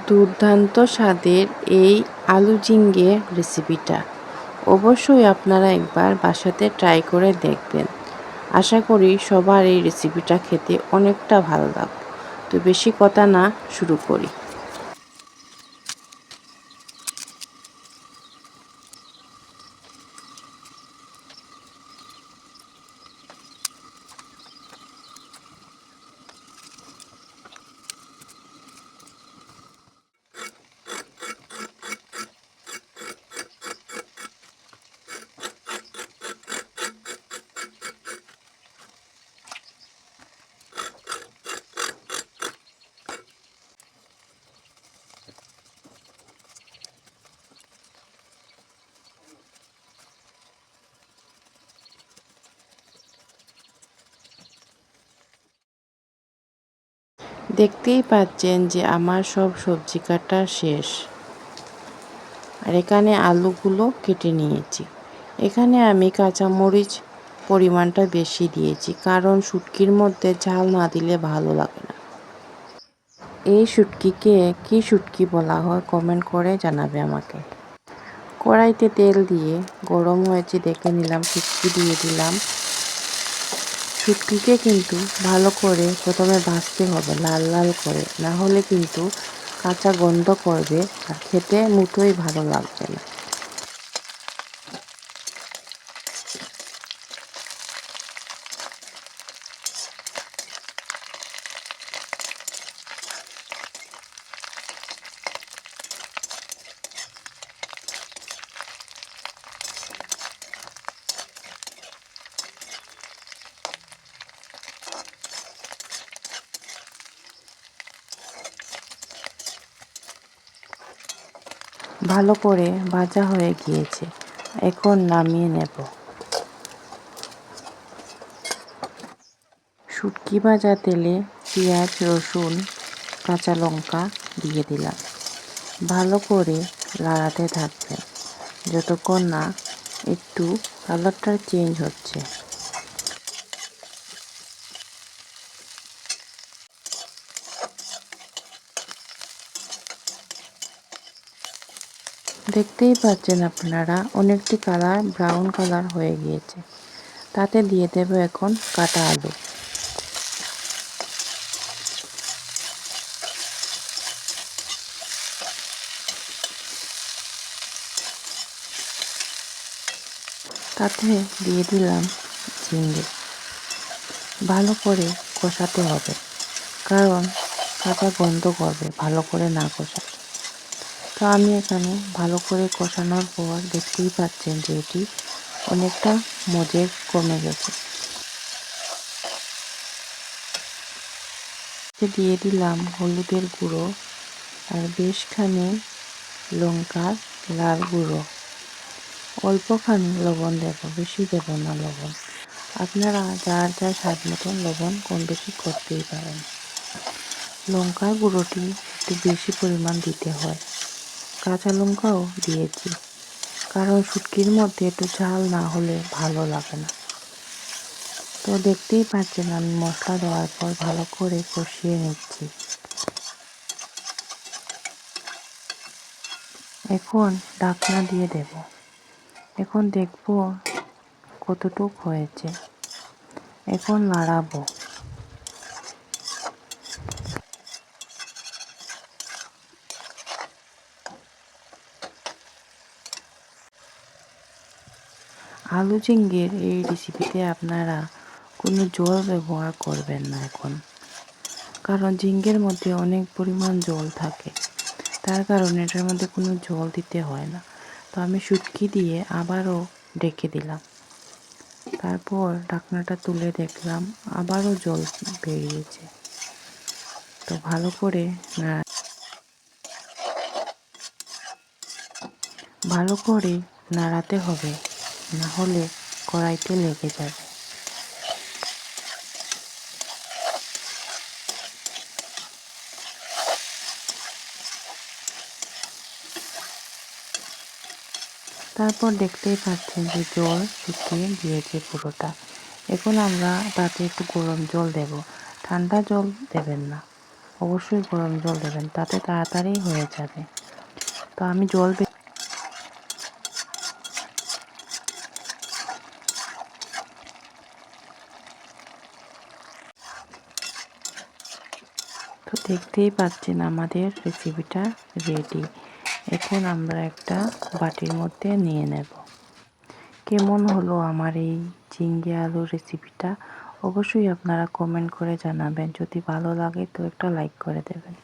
দুর্দান্ত স্বাদের এই আলু ঝিঙ্গে রেসিপিটা অবশ্যই আপনারা একবার বাসাতে ট্রাই করে দেখবেন। আশা করি সবার এই রেসিপিটা খেতে অনেকটা ভালো লাগবে। তো বেশি কথা না, শুরু করি। দেখতেই পাচ্ছেন যে আমার সব সবজি কাটা শেষ, আর এখানে আলুগুলো কেটে নিয়েছি। এখানে আমি কাঁচামরিচ পরিমাণটা বেশি দিয়েছি, কারণ শুটকির মধ্যে ঝাল না দিলে ভালো লাগে না। এই শুটকিকে কি শুটকি বলা হয় কমেন্ট করে জানাবে আমাকে। কড়াইতে তেল দিয়ে গরম হয়েছে দেখে নিলাম, শুটকি দিয়ে দিলাম। শুটকিকে কিন্তু ভালো করে প্রথমে ভাজতে হবে, লাল লাল করে, না হলে কিন্তু কাঁচা গন্ধ করবে আর খেতে মুঠোই ভালো লাগবে না। ভালো করে ভাজা হয়ে গিয়েছে, এখন নামিয়ে নেব। শুটকি ভাজা তেলে পেঁয়াজ, রসুন, কাঁচা লঙ্কা দিয়ে দিলাম। ভালো করে লাড়াতে থাকবেন যতক্ষণ না একটু কালারটা চেঞ্জ হচ্ছে। দেখতেই পাচ্ছেন আপনারা, অনেকটি কালার ব্রাউন কালার হয়ে গিয়েছে। তাতে দিয়ে দেব এখন কাটা আলু। তাতে দিয়ে দিলাম ঝিঙ্গে। ভালো করে কষাতে হবে, কারণ কাঁচা গন্ধ করবে ভালো করে না কষালে। তো আমি এখানে ভালো করে কষানোর পর দেখতেই পাচ্ছেন যে এটি অনেকটা মজে কমে গেছে। দিয়ে দিলাম হলুদের গুঁড়ো আর বেশখানি লঙ্কার লাল গুঁড়ো। অল্পখানি লবণ দেব, বেশি দেব না লবণ। আপনারা যার যার স্বাদ মতন লবণ কম বেশি করতেই পারেন। লঙ্কার গুঁড়োটি একটু বেশি পরিমাণ দিতে হয়। কাঁচা লঙ্কাও দিয়েছি, কারণ শুটকির মধ্যে একটু ঝাল না হলে ভালো লাগে না। তো দেখতেই পাচ্ছেন আমি মশলা দেওয়ার পর ভালো করে কষিয়ে নিচ্ছি। এখন ঢাকনা দিয়ে দেব। এখন দেখব কতটুক হয়েছে। এখন নাড়াবো। আলু ঝিঙ্গের এই রেসিপিতে আপনারা কোনো জল ব্যবহার করবেন না এখন, কারণ ঝিঙ্গের মধ্যে অনেক পরিমাণ জল থাকে, তার কারণে এটার মধ্যে কোনো জল দিতে হয় না। তো আমি শুটকি দিয়ে আবারও ঢেকে দিলাম। তারপর ঢাকনাটা তুলে দেখলাম আবারও জল বেরিয়েছে। তো ভালো করে নাড়াতে হবে, না হলে কড়াইতে লেগে যাবে। তারপর দেখতেই পাচ্ছেন যে জল শুকিয়ে গিয়েছে পুরোটা। এখন আমরা তাতে একটু গরম জল দেব, ঠান্ডা জল দেবেন না। অবশ্যই গরম জল দেবেন, তাতে তাড়াতাড়ি হয়ে যাবে। তো আমি জল তো দেখতেই পাচ্ছেন আমাদের রেসিপিটা রেডি। এখন আমরা একটা বাটির মধ্যে নিয়ে নেব। কেমন হলো আমার এই ঝিঙ্গে আলুর রেসিপিটা অবশ্যই আপনারা কমেন্ট করে জানাবেন। যদি ভালো লাগে তো একটা লাইক করে দেবেন।